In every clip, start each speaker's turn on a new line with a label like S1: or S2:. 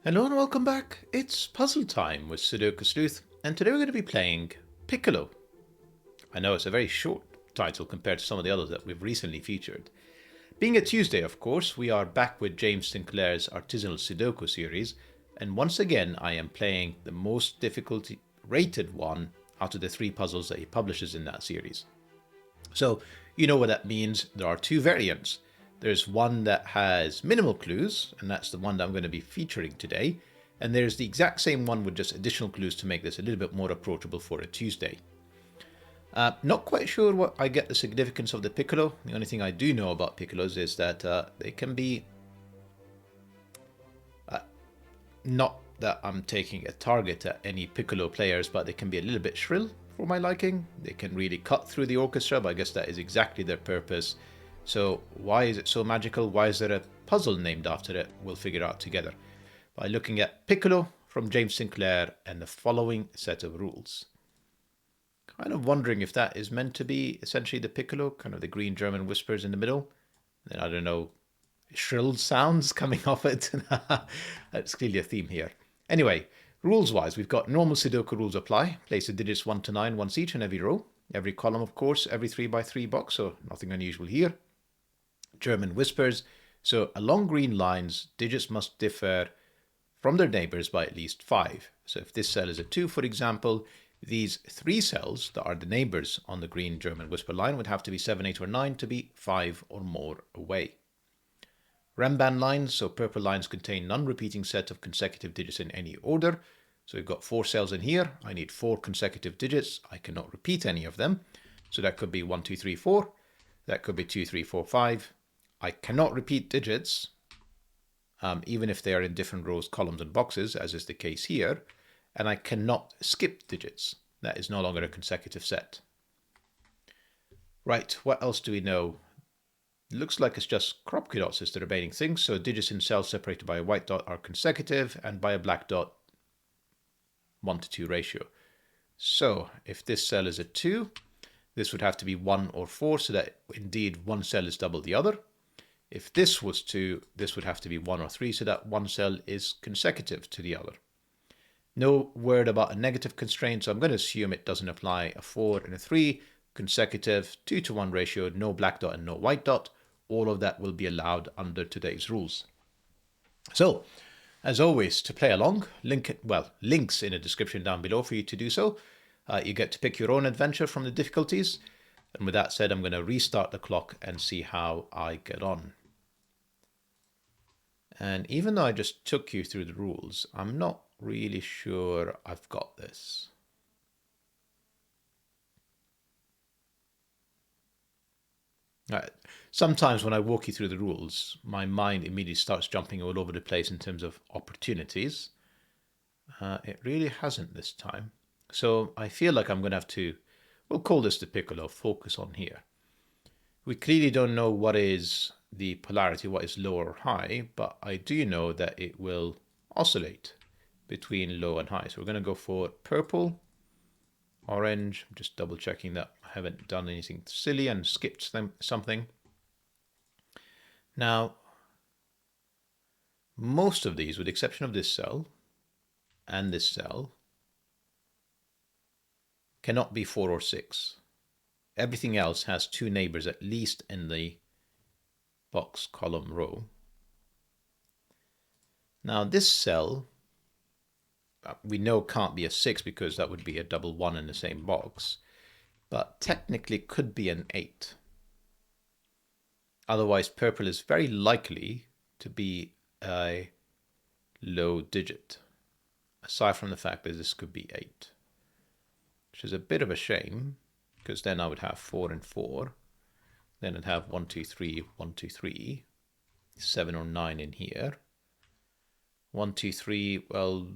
S1: Hello and welcome back. It's puzzle time with Sudoku Sleuth, and today we're going to be playing Piccolo. I know it's a very short title compared to some of the others that we've recently featured. Being a Tuesday, of course, we are back with James Sinclair's artisanal Sudoku series, and once again I am playing the most difficulty rated one out of the three puzzles that he publishes in that series. So, you know what that means. There are two variants. There's one that has minimal clues, and that's the one that I'm going to be featuring today. And there's the exact same one with just additional clues to make this a little bit more approachable for a Tuesday. Not quite sure what I get the significance of the Piccolo. The only thing I do know about Piccolos is that they can be, not that I'm taking a target at any Piccolo players, but they can be a little bit shrill for my liking. They can really cut through the orchestra, but I guess that is exactly their purpose. So why is it so magical? Why is there a puzzle named after it? We'll figure out together by looking at Piccolo from James Sinclair and the following set of rules. Kind of wondering if that is meant to be essentially the Piccolo, kind of the green German whispers in the middle. Then I don't know, shrill sounds coming off it. That's clearly a theme here. Anyway, rules-wise, we've got normal Sudoku rules apply. Place the digits 1 to 9 once each in every row. Every column, of course, every 3x3 box, so nothing unusual here. German whispers. So along green lines, digits must differ from their neighbors by at least 5. So if this cell is a 2, for example, these 3 cells that are the neighbors on the green German whisper line would have to be 7, 8, or 9 to be 5 or more away. Renban lines, so purple lines contain non-repeating set of consecutive digits in any order. So we've got 4 cells in here. I need 4 consecutive digits. I cannot repeat any of them. So that could be 1, 2, 3, 4. That could be 2, 3, 4, 5. I cannot repeat digits, even if they are in different rows, columns, and boxes, as is the case here. And I cannot skip digits. That is no longer a consecutive set. Right, what else do we know? It looks like it's just crop dots is the remaining thing. So digits in cells separated by a white dot are consecutive, and by a black dot, 1 to 2 ratio. So if this cell is a 2, this would have to be 1 or 4, so that indeed one cell is double the other. If this was 2, this would have to be 1 or 3, so that one cell is consecutive to the other. No word about a negative constraint, so I'm going to assume it doesn't apply. A 4 and a 3, consecutive, 2 to 1 ratio, no black dot and no white dot. All of that will be allowed under today's rules. So, as always, to play along, links in the description down below for you to do so. You get to pick your own adventure from the difficulties. And with that said, I'm going to restart the clock and see how I get on. And even though I just took you through the rules, I'm not really sure I've got this. Sometimes when I walk you through the rules, my mind immediately starts jumping all over the place in terms of opportunities. It really hasn't this time. So I feel like I'm going to have to, we'll call this the Piccolo, focus on here. We clearly don't know what is the polarity, what is low or high, but I do know that it will oscillate between low and high. So we're going to go for purple, orange. I'm just double checking that I haven't done anything silly and skipped something. Now, most of these, with the exception of this cell and this cell, cannot be 4 or 6. Everything else has 2 neighbors at least in the box, column, row. Now this cell, we know can't be a 6 because that would be a double 1 in the same box, but technically could be an 8. Otherwise, purple is very likely to be a low digit, aside from the fact that this could be 8, which is a bit of a shame, because then I would have 4 and 4. Then I'd have 1, 2, 3, 1, 2, 3, 7 or 9 in here. 1, 2, 3, well,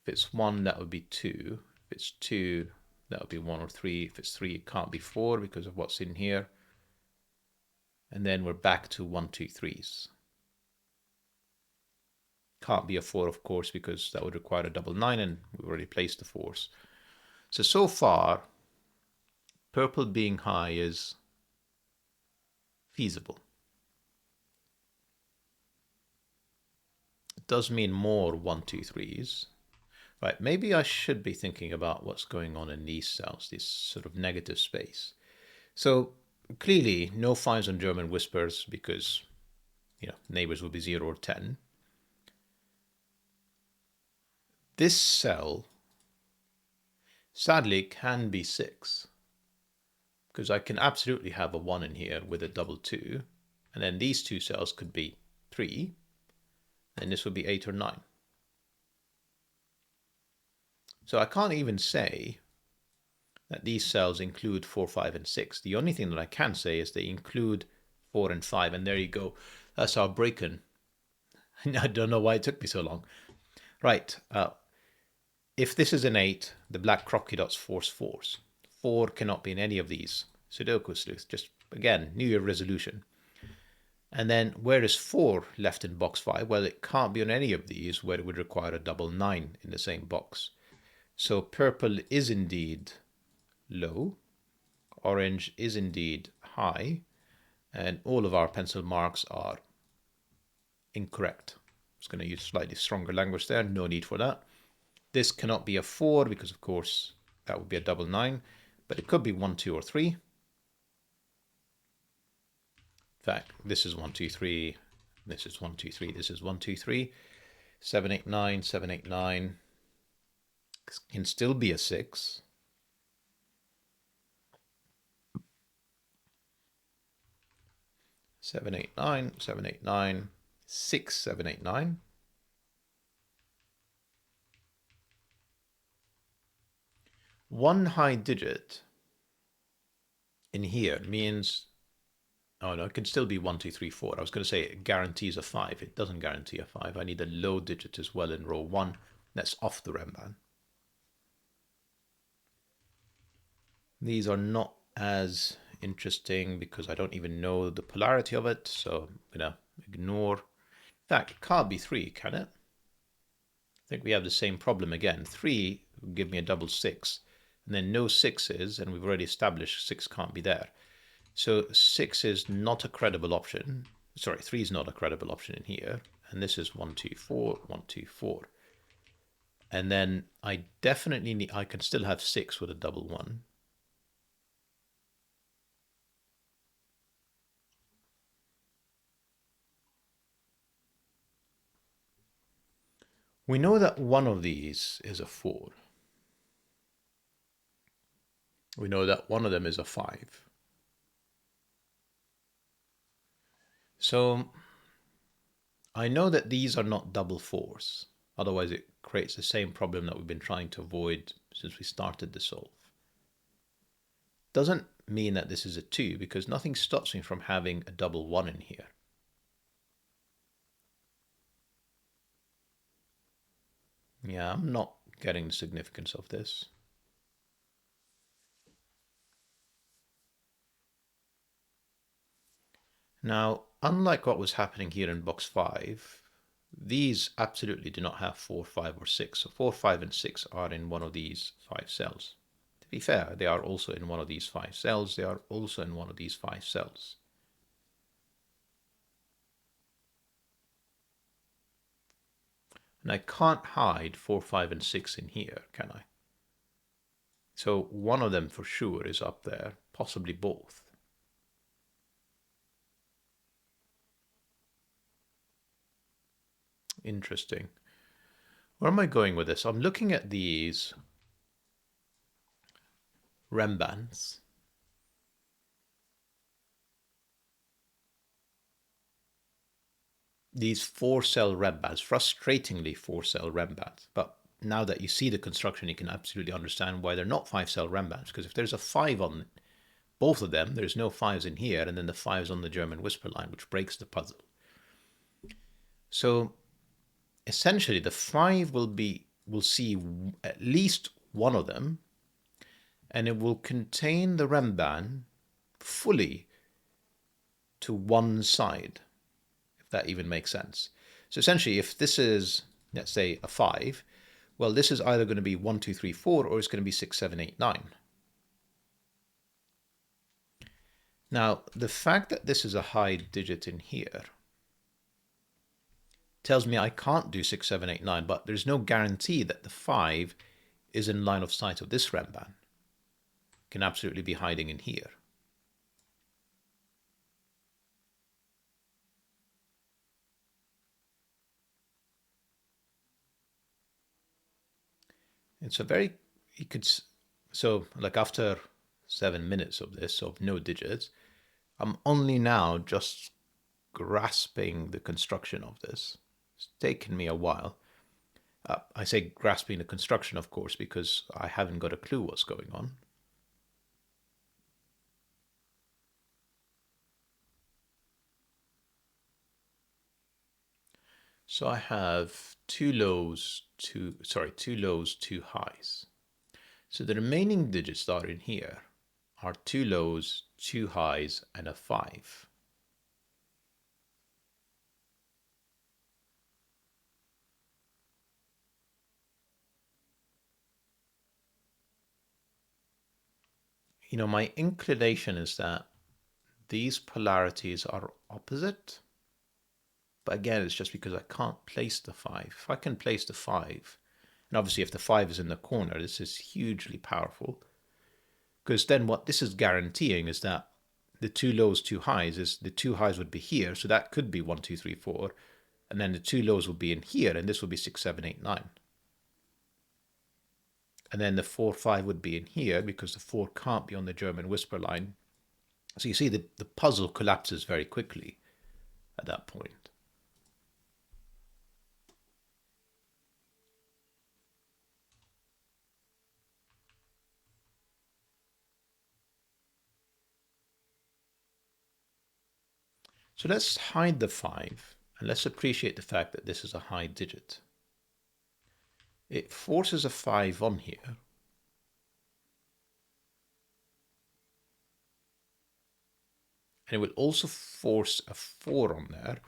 S1: if it's 1, that would be 2. If it's 2, that would be 1 or 3. If it's 3, it can't be 4 because of what's in here. And then we're back to 1, 2, 3s. Can't be a 4, of course, because that would require a double 9, and we've already placed the 4s. So far, purple being high is feasible. does mean more 1, 2, 3s. Right, maybe I should be thinking about what's going on in these cells, this sort of negative space. So clearly no 5s on German whispers because, you know, neighbors will be 0 or 10. This cell, sadly, can be 6 because I can absolutely have a 1 in here with a double 2. And then these two cells could be 3. And this would be 8 or 9. So I can't even say that these cells include 4, 5, and 6. The only thing that I can say is they include 4 and 5. And there you go. That's our break-in. I don't know why it took me so long. Right. If this is an 8, the black crocky dots force 4s. 4 cannot be in any of these. Sudoku sleuth. Just, again, New Year resolution. And then where is 4 left in box 5? Well, it can't be on any of these where it would require a double 9 in the same box. So purple is indeed low. Orange is indeed high. And all of our pencil marks are incorrect. I was going to use slightly stronger language there. No need for that. This cannot be a 4 because, of course, that would be a double 9. But it could be 1, 2, or 3. In fact, this is 1, 2, 3. This is 1, 2, 3. This is 1, 2, 3. 7, 8, 9. 7, 8, 9. Can still be a 6. Seven, 8, 9. 7, 8, 9. 6, 7, 8, 9. One high digit in here means, oh no, it can still be 1, 2, 3, 4. I was going to say it guarantees a 5. It doesn't guarantee a 5. I need a low digit as well in row 1. That's off the Renban. These are not as interesting because I don't even know the polarity of it. So I'm going to ignore. In fact, it can't be 3, can it? I think we have the same problem again. 3 would give me a double 6. And then no 6s, and we've already established 6 can't be there. So 6 is not a credible option. Sorry, 3 is not a credible option in here. And this is 1, 2, 4, 1, 2, 4. And then I definitely need, I can still have 6 with a double 1. We know that one of these is a 4. We know that one of them is a 5. So I know that these are not double 4s. Otherwise it creates the same problem that we've been trying to avoid since we started the solve. Doesn't mean that this is a 2 because nothing stops me from having a double 1 in here. Yeah, I'm not getting the significance of this. Now, unlike what was happening here in box 5, these absolutely do not have 4, 5, or 6. So 4, 5, and 6 are in one of these 5 cells. To be fair, they are also in one of these 5 cells. They are also in one of these 5 cells. And I can't hide 4, 5, and 6 in here, can I? So one of them for sure is up there, possibly both. Interesting. Where am I going with this? I'm looking at these Renbans. These 4-cell Renbans, frustratingly 4-cell Renbans. But now that you see the construction, you can absolutely understand why they're not 5-cell Renbans. Because if there's a 5 on both of them, there's no 5s in here, and then the 5's on the German whisper line, which breaks the puzzle. So essentially the 5 will see at least one of them, and it will contain the Renban fully to one side, if that even makes sense. So essentially, if this is, let's say, a 5, well, this is either going to be 1, 2, 3, 4, or it's going to be 6, 7, 8, 9. Now, the fact that this is a high digit in here tells me I can't do 6, 7, 8, 9, but there's no guarantee that the 5 is in line of sight of this Renban. It can absolutely be hiding in here. It's a very, you could, so like after 7 minutes of this, of no digits, I'm only now just grasping the construction of this. It's taken me a while. I say grasping the construction, of course, because I haven't got a clue what's going on. So I have two lows, two highs. So the remaining digits that are in here are 2 lows, 2 highs, and a 5. You know, my inclination is that these polarities are opposite. But again, it's just because I can't place the 5. If I can place the 5, and obviously if the 5 is in the corner, this is hugely powerful. Because then what this is guaranteeing is that the 2 lows, 2 highs, is the 2 highs would be here. So that could be 1, 2, 3, 4. And then the 2 lows would be in here, and this would be 6, 7, 8, 9. And then the 4, 5 would be in here because the 4 can't be on the German whisper line. So you see the puzzle collapses very quickly at that point. So let's hide the 5 and let's appreciate the fact that this is a high digit. It forces a 5 on here. And it will also force a 4 on there,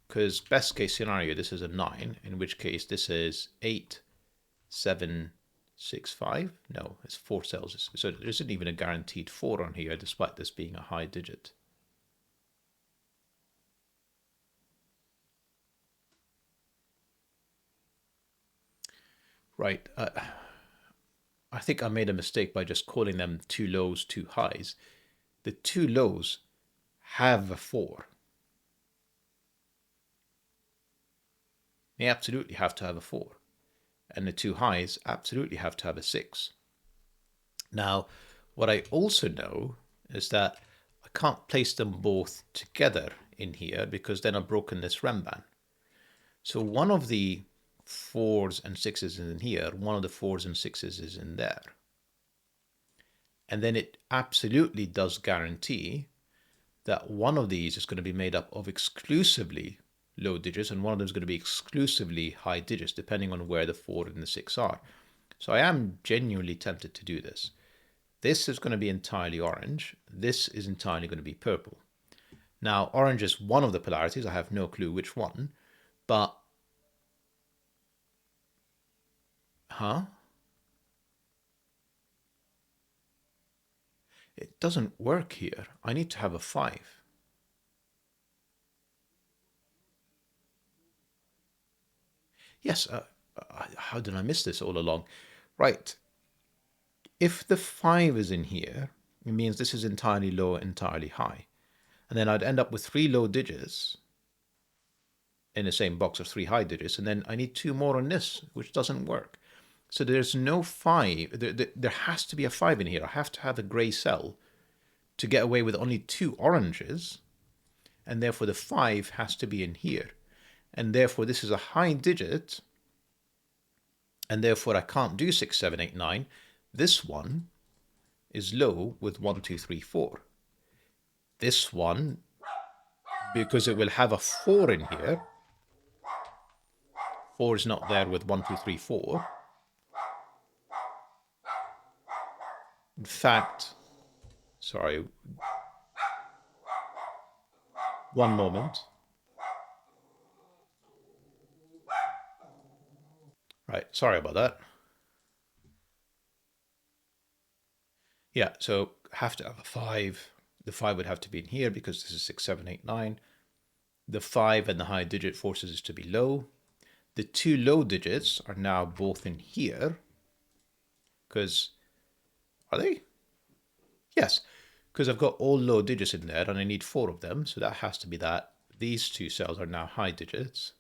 S1: because best case scenario, this is a 9, in which case this is 8, 7, 6, 5. No, it's 4 cells. So there isn't even a guaranteed 4 on here, despite this being a high digit. Right. I think I made a mistake by just calling them 2 lows, 2 highs. The 2 lows have a 4. They absolutely have to have a 4. And the 2 highs absolutely have to have a 6. Now, what I also know is that I can't place them both together in here because then I've broken this Renban. So one of the 4s and 6s is in here, one of the 4s and 6s is in there. And then it absolutely does guarantee that one of these is going to be made up of exclusively low digits and one of them is going to be exclusively high digits, depending on where the 4 and the 6 are. So I am genuinely tempted to do this. This is going to be entirely orange. This is entirely going to be purple. Now, orange is one of the polarities. I have no clue which one, but it doesn't work here. I need to have a 5. Yes, how did I miss this all along? Right. If the 5 is in here, it means this is entirely low, entirely high. And then I'd end up with 3 low digits in the same box of 3 high digits. And then I need 2 more on this, which doesn't work. So there's no 5. There has to be a 5 in here. I have to have a gray cell to get away with only 2 oranges. And therefore the 5 has to be in here. And therefore this is a high digit. And therefore I can't do 6, 7, 8, 9. This one is low with 1, 2, 3, 4. This one, because it will have a 4 in here, 4 is not there with 1, 2, 3, 4. In fact, sorry, one moment. Right, sorry about that. Yeah, so have to have a 5. The 5 would have to be in here because this is 6, 7, 8, 9. The 5 and the high digit forces it to be low. The two low digits are now both in here. Because, are they? Yes, because I've got all low digits in there and I need 4 of them. So that has to be that. These two cells are now high digits.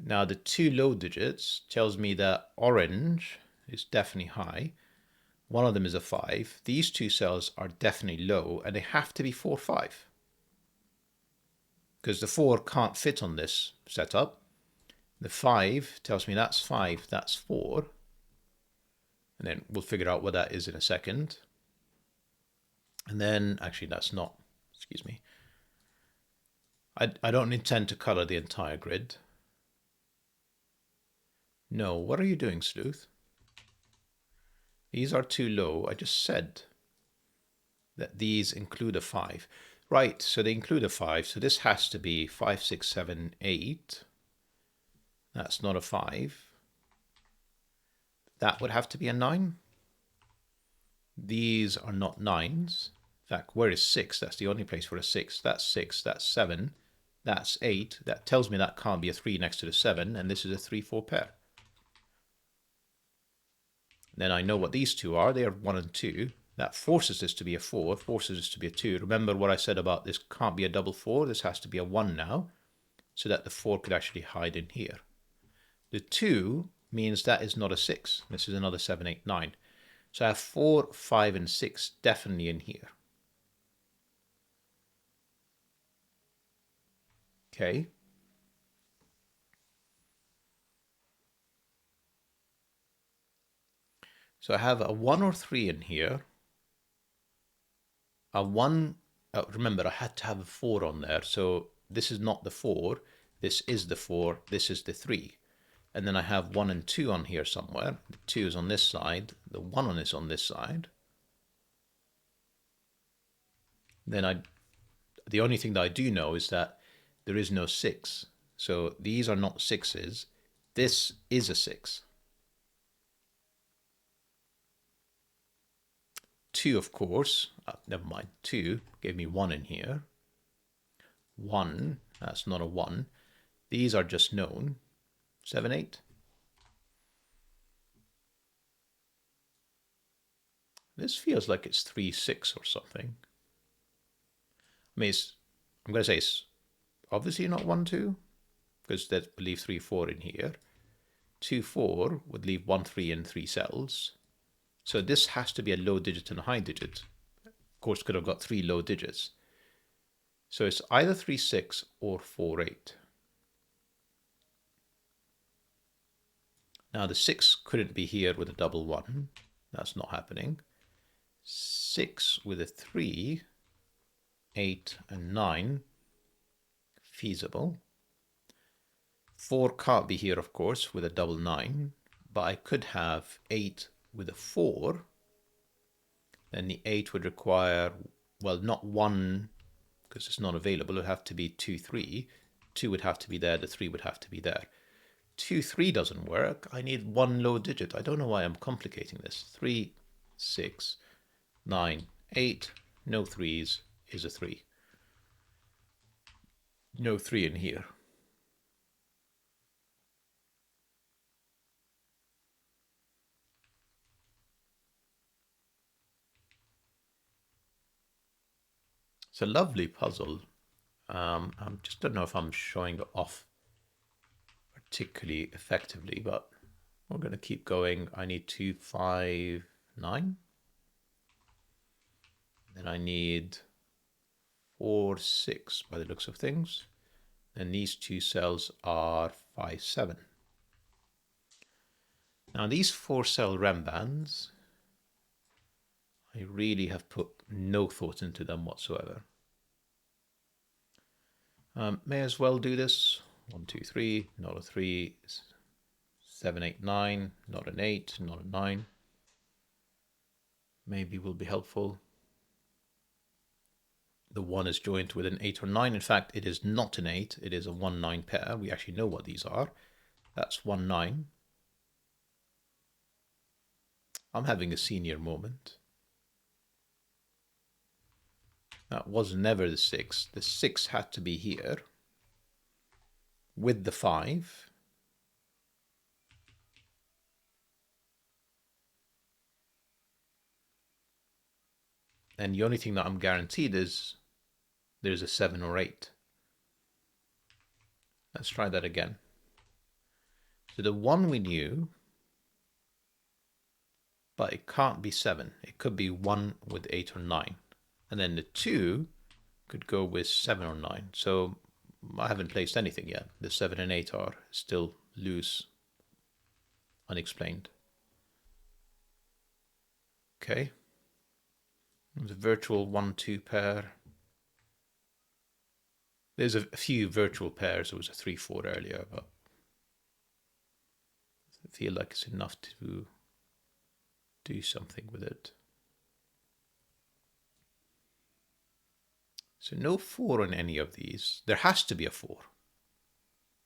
S1: Now the two low digits tells me that orange is definitely high. One of them is a 5. These two cells are definitely low and they have to be 4, 5. Because the 4 can't fit on this setup. The 5 tells me that's 5, that's 4. And then we'll figure out what that is in a second. And then, actually that's not, excuse me. I don't intend to color the entire grid. No, what are you doing, Sleuth? These are too low. I just said that these include a 5. Right, so they include a 5, so this has to be 5, 6, 7, 8. That's not a 5. That would have to be a 9. These are not 9s. In fact, where is 6? That's the only place for a 6. That's 6, that's 7, that's 8. That tells me that can't be a 3 next to the 7, and this is a 3, 4 pair. Then I know what these two are. They are 1 and 2. That forces this to be a 4, forces this to be a 2. Remember what I said about this can't be a double 4. This has to be a 1 now, so that the 4 could actually hide in here. The 2 means that is not a 6. This is another 7, 8, 9. So I have 4, 5, and 6 definitely in here. Okay. So I have a 1 or 3 in here. A 1, remember I had to have a 4 on there, so this is not the 4, this is the 4, this is the 3. And then I have 1 and 2 on here somewhere. The 2 is on this side, the 1 is on this side. Then the only thing that I do know is that there is no 6. So these are not 6s. This is a 6. 2, of course, never mind, 2 gave me 1 in here. 1, that's not a 1. These are just known. 7, 8. This feels like it's 3, 6 or something. I mean, I'm going to say it's obviously not 1, 2, because that would leave 3, 4 in here. 2, 4 would leave 1, 3 in 3 cells. So this has to be a low digit and a high digit. Of course, could have got 3 low digits. So it's either 3, 6 or 4, 8. Now the 6 couldn't be here with a double 1. That's not happening. 6 with a 3, 8 and 9, feasible. 4 can't be here, of course, with a double 9, but I could have 8 with a 4. Then the 8 would require, well, not 1, because it's not available. It would have to be 2, 3. 2 would have to be there, the 3 would have to be there. 2, 3 doesn't work. I need 1 low digit. I don't know why I'm complicating this. 3, 6, 9, 8, no 3s is a 3. No 3 in here. It's a lovely puzzle. I just don't know if I'm showing it off particularly effectively, but we're going to keep going. I need 2, 5, 9. Then I need 4, 6 by the looks of things. And these two cells are 5, 7. Now these 4-cell Renbans, I really have put no thought into them whatsoever. May as well do this. 1, 2, 3, not a 3. 7, 8, 9, not an 8, not a 9. Maybe will be helpful. The 1 is joined with an 8 or 9. In fact, it is not an 8. It is a 1, 9 pair. We actually know what these are. That's 1, 9. I'm having a senior moment. That was never the 6. The 6 had to be here. with the 5. And the only thing that I'm guaranteed is there's a 7 or 8. Let's try that again. So the 1 we knew, but it can't be 7. It could be 1 with 8 or 9. And then the 2 could go with 7 or 9. So I haven't placed anything yet. The 7 and 8 are still loose, unexplained. Okay. The virtual 1-2 pair. There's a few virtual pairs. There was a 3-4 earlier, but I feel like it's enough to do something with it. So no 4 on any of these. There has to be a 4.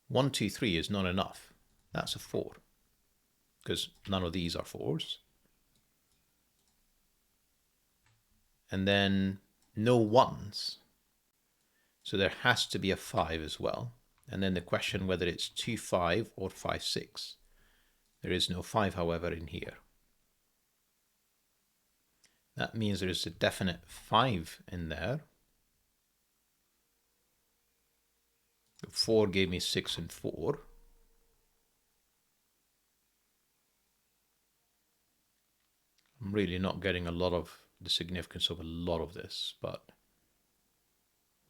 S1: 1, 2, 3 is not enough. That's a 4. Because none of these are 4s. And then no 1s. So there has to be a 5 as well. And then the question whether it's 2, 5 or 5, 6. There is no 5, however, in here. That means there is a definite 5 in there. 4 gave me 6 and 4. I'm really not getting a lot of the significance of a lot of this, but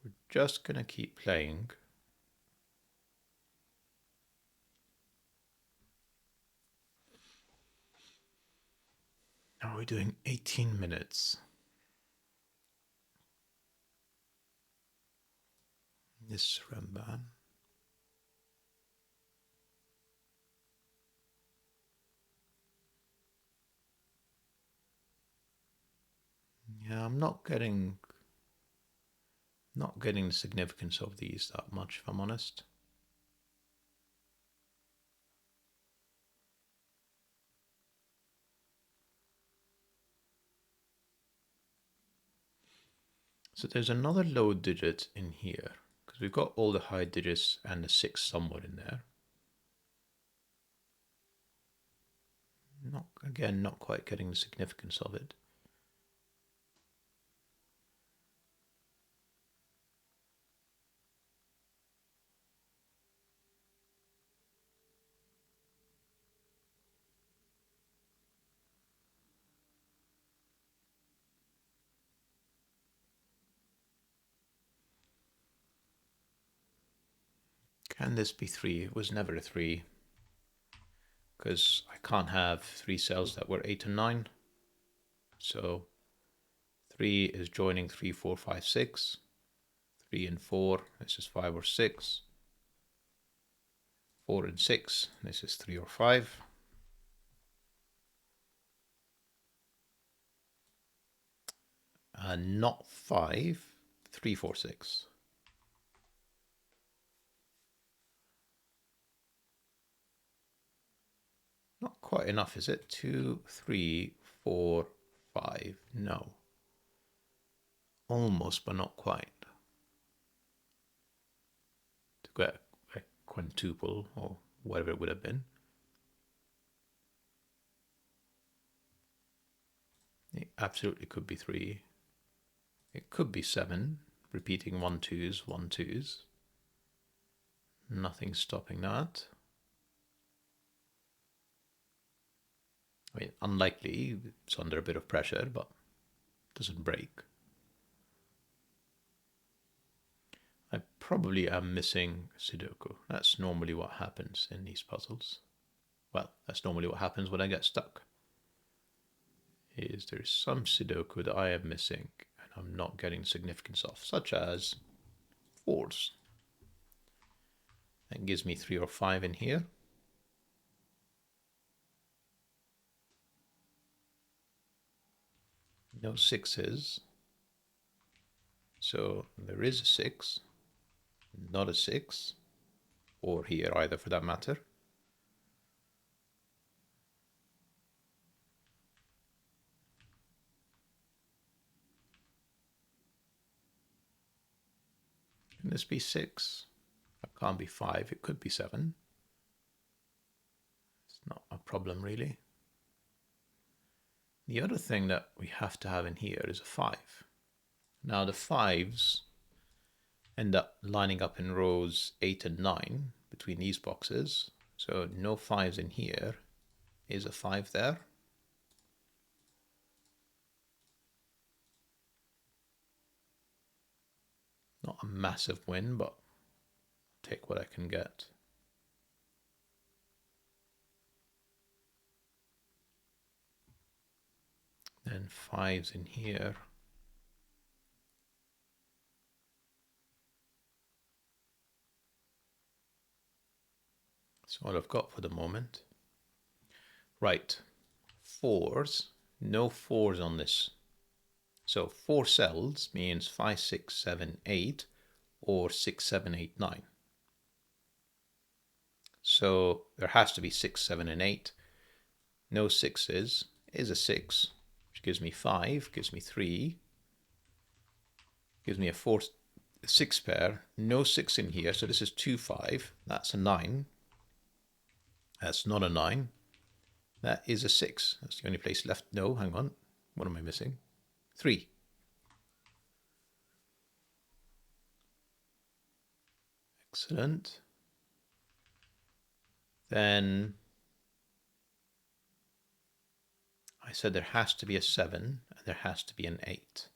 S1: we're just going to keep playing. Now we're doing 18 minutes. This Renban. Yeah, I'm not getting the significance of these that much, if I'm honest. So there's another low digit in here, because we've got all the high digits and the 6 somewhere in there. Not quite getting the significance of it. Can this be 3? It was never a 3. Because I can't have 3 cells that were 8 and 9. So 3 is joining 3, 4, 5, 6. 3 and 4, this is 5 or 6. 4 and 6, this is 3 or 5. And not 5, 3, 4, 6. Not quite enough, is it? 2, 3, 4, 5. No. Almost, but not quite. To get a quintuple or whatever it would have been. It absolutely could be 3. It could be 7. Repeating 1, 2s, 1, 2s. Nothing stopping that. I mean, unlikely, it's under a bit of pressure, but doesn't break. I probably am missing Sudoku. That's normally what happens in these puzzles. Well, that's normally what happens when I get stuck. Is there's some Sudoku that I am missing and I'm not getting significance of, such as 4s. That gives me 3 or 5 in here. No 6s. So there is a 6, not a 6, or here either for that matter. Can this be 6? That can't be 5, it could be 7. It's not a problem really. The other thing that we have to have in here is a 5. Now the 5s end up lining up in rows 8 and 9 between these boxes. So no 5s in here. Is a 5 there. Not a massive win, but take what I can get. Then 5s in here. That's all I've got for the moment. Right, 4s, no 4s on this. So 4 cells means 5, 6, 7, 8, or 6, 7, 8, 9. So there has to be 6, 7, and 8. No 6s is a 6, which gives me 5, gives me 3, gives me a 4, 6 pair. No 6 in here, so this is 2, 5. That's a 9. That's not a 9. That is a 6. That's the only place left. No, hang on. What am I missing? 3. Excellent. Then I said there has to be a 7 and there has to be an 8.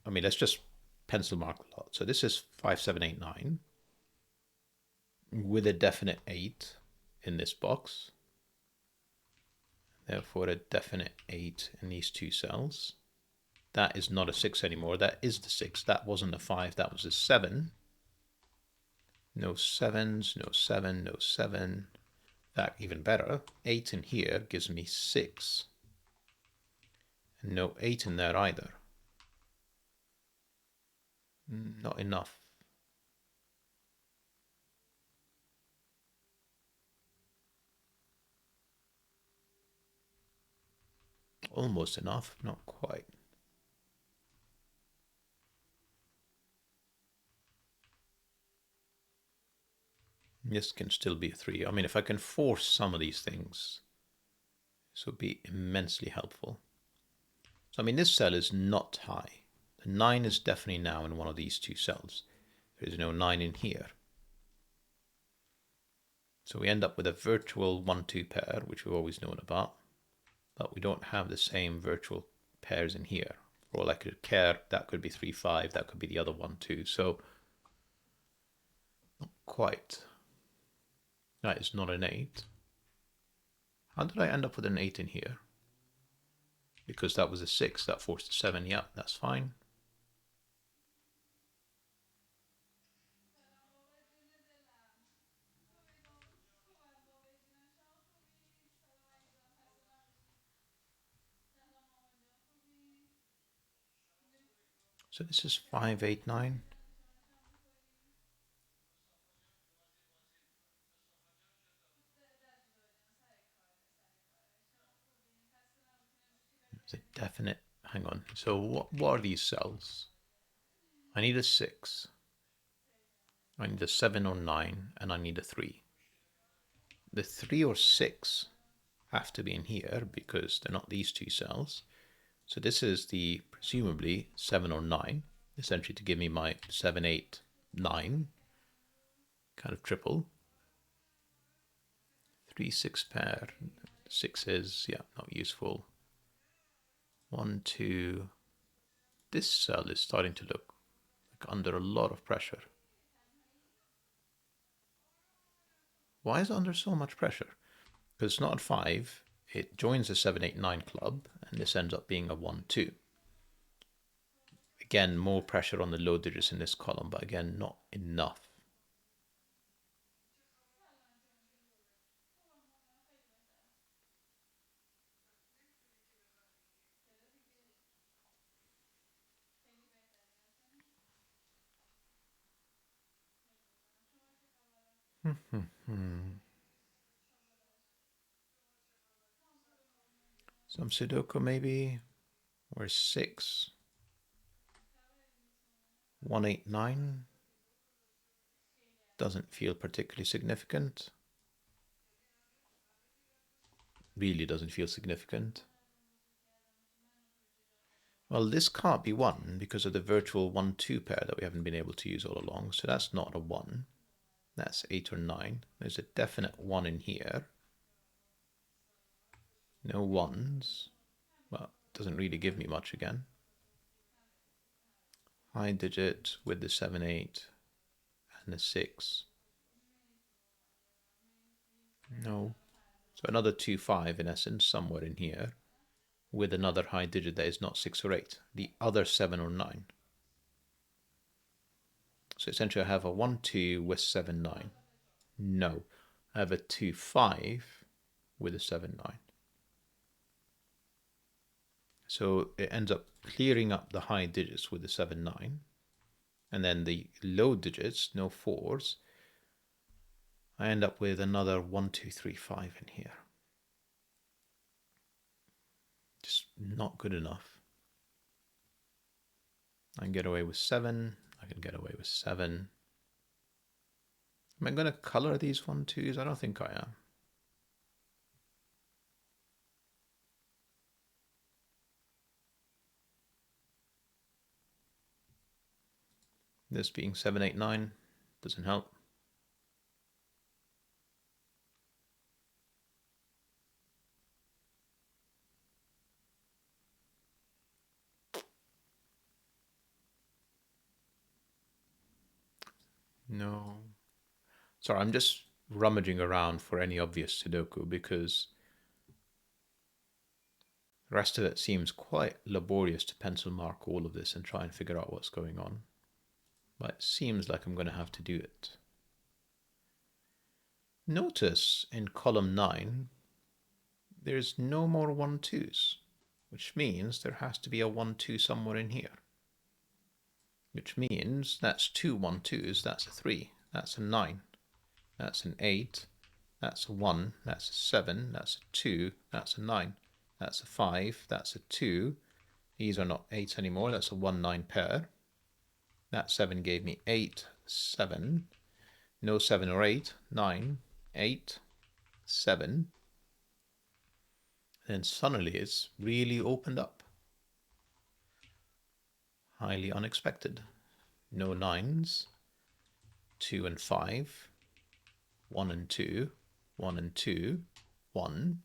S1: I mean, let's just pencil mark a lot. So this is 5, 7, 8, 9 with a definite 8 in this box. Therefore, a definite 8 in these 2 cells. That is not a 6 anymore. That is the 6. That wasn't a 5. That was a 7. No 7s, no 7, no 7. That even better. 8 in here gives me 6. And no 8 in there either. Not enough. Almost enough, not quite. This can still be a 3. I mean, if I can force some of these things, this would be immensely helpful. So, I mean, this cell is not high. The 9 is definitely now in one of these 2 cells. There is no 9 in here. So we end up with a virtual 1-2 pair, which we've always known about, but we don't have the same virtual pairs in here. For all I could care, that could be 3, 5, that could be the other 1, 2. So, not quite. That is not an 8. How did I end up with an 8 in here? Because that was a 6, that forced a 7. Yeah, that's fine. So this is 5, 8, 9. It's a definite. Hang on. So what are these cells? I need a 6. I need a 7 or 9, and I need a 3. The 3 or 6 have to be in here because they're not these 2 cells. So this is the presumably 7 or 9, essentially to give me my 7, 8, 9 kind of triple. 3, 6 pair. 6 is, yeah, not useful. 1, 2. This cell is starting to look like under a lot of pressure. Why is it under so much pressure? Because it's not a 5, it joins the 7, 8, 9 club, and this ends up being a 1, 2. Again, more pressure on the low digits in this column, but again, not enough. Some Sudoku maybe, or 6. 189 doesn't feel particularly significant. Really doesn't feel significant. Well, this can't be 1 because of the virtual 1-2 pair that we haven't been able to use all along. So that's not a 1. That's 8 or 9. There's a definite 1 in here. No 1s. Well, it doesn't really give me much again. High digit with the 7-8 and the 6. No. So another 2-5 in essence, somewhere in here, with another high digit that is not 6 or 8. The other 7 or 9. So essentially I have a 1-2 with 7-9. No. I have a 2-5 with a 7-9. So it ends up clearing up the high digits with the 7-9. And then the low digits, no 4s, I end up with another 1, 2, 3, 5 in here. Just not good enough. I can get away with 7. I can get away with 7. Am I going to color these 1-2s? I don't think I am. This being 7, 8, 9 doesn't help. No. Sorry, I'm just rummaging around for any obvious Sudoku because the rest of it seems quite laborious to pencil mark all of this and try and figure out what's going on. But it seems like I'm going to have to do it. Notice in column 9, there's no more 1-2s, which means there has to be a 1-2 somewhere in here. Which means that's 2 1-2s, that's a 3, that's a 9, that's an 8, that's a 1, that's a 7, that's a 2, that's a 9, that's a 5, that's a 2. These are not 8s anymore, that's a 1-9 pair. That 7 gave me 8, 7, no 7 or 8, 9, 8, 7. Then suddenly it's really opened up. Highly unexpected. No 9s, 2 and 5, 1 and 2, 1 and 2, 1,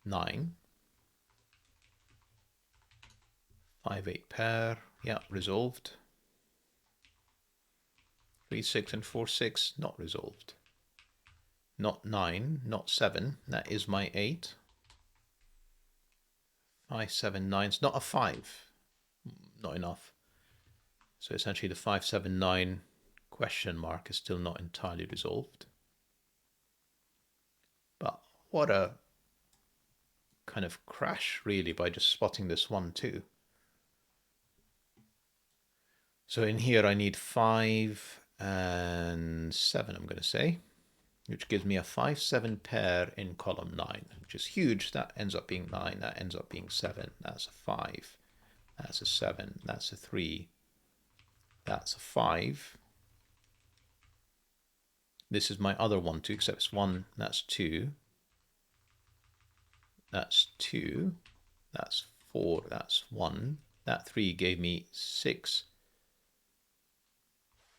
S1: 9, 5, 8 pair, yeah, resolved. 3, 6 and 4, 6, not resolved. Not 9, not 7, that is my 8. 5, 7, 9's not a 5. Not enough. So essentially the 5, 7, 9 question mark is still not entirely resolved. But what a kind of crash really by just spotting this 1-2. So in here I need 5 and 7, I'm going to say, which gives me a 5-7 pair in column 9, which is huge. That ends up being 9, that ends up being 7, that's a 5, that's a 7, that's a 3, that's a 5. This is my other 1-2, except it's 1, that's 2, that's 2, that's 4, that's 1. That 3 gave me 6,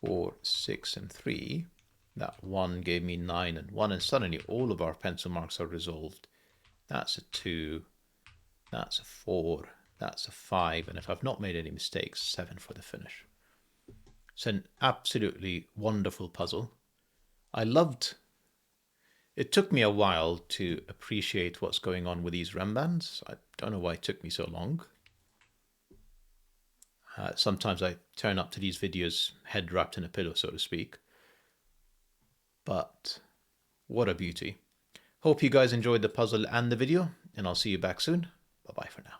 S1: 4, 6, and 3. That 1 gave me 9 and 1, and suddenly all of our pencil marks are resolved. That's a 2, that's a 4, that's a 5, and if I've not made any mistakes, 7 for the finish. It's an absolutely wonderful puzzle. I loved. It took me a while to appreciate what's going on with these Renbans. I don't know why it took me so long. Sometimes I turn up to these videos head wrapped in a pillow, so to speak. But what a beauty. Hope you guys enjoyed the puzzle and the video, and I'll see you back soon. Bye-bye for now.